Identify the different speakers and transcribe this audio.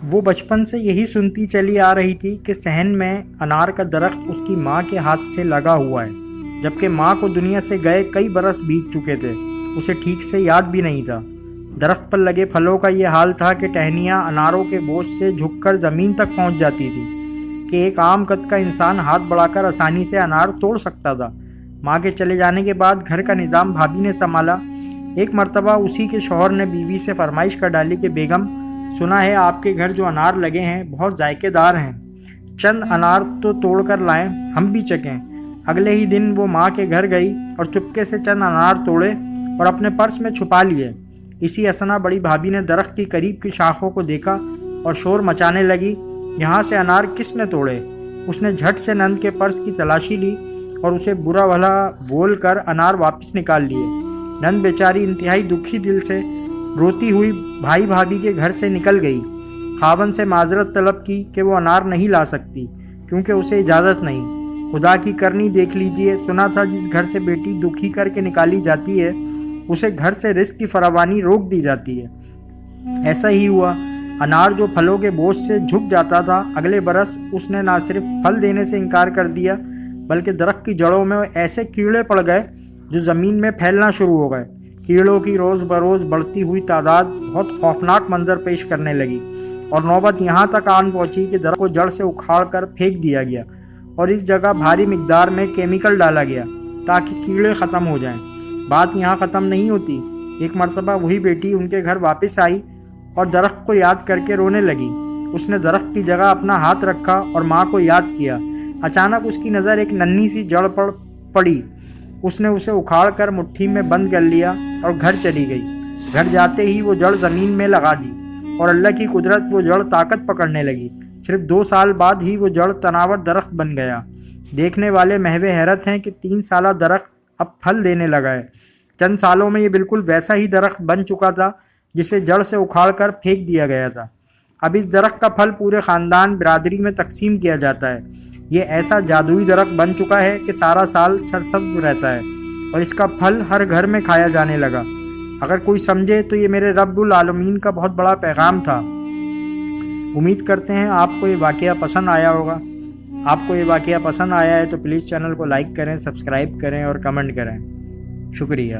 Speaker 1: وہ بچپن سے یہی سنتی چلی آ رہی تھی کہ صحن میں انار کا درخت اس کی ماں کے ہاتھ سے لگا ہوا ہے، جبکہ ماں کو دنیا سے گئے کئی برس بیت چکے تھے، اسے ٹھیک سے یاد بھی نہیں تھا۔ درخت پر لگے پھلوں کا یہ حال تھا کہ ٹہنیاں اناروں کے بوجھ سے جھک کر زمین تک پہنچ جاتی تھی کہ ایک عام قد کا انسان ہاتھ بڑھا کر آسانی سے انار توڑ سکتا تھا۔ ماں کے چلے جانے کے بعد گھر کا نظام بھابھی نے سنبھالا۔ ایک مرتبہ اسی کے شوہر نے بیوی سے فرمائش کر ڈالی کہ بیگم، سنا ہے آپ کے گھر جو انار لگے ہیں بہت ذائقے دار ہیں، چند انار تو توڑ کر لائیں، ہم بھی چکیں۔ اگلے ہی دن وہ ماں کے گھر گئی اور چپکے سے چند انار توڑے اور اپنے پرس میں چھپا لیے۔ اسی اثنا بڑی بھابھی نے درخت کی قریب کی شاخوں کو دیکھا اور شور مچانے لگی، یہاں سے انار کس نے توڑے؟ اس نے جھٹ سے نند کے پرس کی تلاشی لی اور اسے برا بھلا بول کر انار واپس نکال لیے۔ نند بیچاری انتہائی دکھی دل سے روتی ہوئی بھائی بھابھی کے گھر سے نکل گئی، خاوند سے معذرت طلب کی کہ وہ انار نہیں لا سکتی کیونکہ اسے اجازت نہیں۔ خدا کی کرنی دیکھ لیجئے، سنا تھا جس گھر سے بیٹی دکھی کر کے نکالی جاتی ہے اسے گھر سے رزق کی فراوانی روک دی جاتی ہے۔ ایسا ہی ہوا، انار جو پھلوں کے بوجھ سے جھک جاتا تھا، اگلے برس اس نے نہ صرف پھل دینے سے انکار کر دیا بلکہ درخت کی جڑوں میں ایسے کیڑے پڑ گئے جو زمین میں پھیلنا شروع ہو گئے۔ کیڑوں کی روز بروز بڑھتی ہوئی تعداد بہت خوفناک منظر پیش کرنے لگی اور نوبت یہاں تک آن پہنچی کہ درخت کو جڑ سے اکھاڑ کر پھینک دیا گیا اور اس جگہ بھاری مقدار میں کیمیکل ڈالا گیا تاکہ کیڑے ختم ہو جائیں۔ بات یہاں ختم نہیں ہوتی، ایک مرتبہ وہی بیٹی ان کے گھر واپس آئی اور درخت کو یاد کر کے رونے لگی۔ اس نے درخت کی جگہ اپنا ہاتھ رکھا اور ماں کو یاد کیا۔ اچانک اس کی نظر ایک ننھی سی جڑ پر پڑی، اس نے اسے اکھاڑ کر مٹھی میں بند کر لیا اور گھر چلی گئی۔ گھر جاتے ہی وہ جڑ زمین میں لگا دی اور اللہ کی قدرت وہ جڑ طاقت پکڑنے لگی۔ صرف 2 سال بعد ہی وہ جڑ تناور درخت بن گیا۔ دیکھنے والے محو حیرت ہیں کہ 3 سالہ درخت اب پھل دینے لگا ہے۔ چند سالوں میں یہ بالکل ویسا ہی درخت بن چکا تھا جسے جڑ سے اکھاڑ کر پھینک دیا گیا تھا۔ اب اس درخت کا پھل پورے خاندان برادری میں تقسیم کیا جاتا ہے۔ یہ ایسا جادوئی درخت بن چکا ہے کہ سارا سال سرسبز رہتا ہے اور اس کا پھل ہر گھر میں کھایا جانے لگا۔ اگر کوئی سمجھے تو یہ میرے رب العالمین کا بہت بڑا پیغام تھا۔ امید کرتے ہیں آپ کو یہ واقعہ پسند آیا ہوگا۔ آپ کو یہ واقعہ پسند آیا ہے تو پلیز چینل کو لائک کریں، سبسکرائب کریں اور کمنٹ کریں۔ شکریہ۔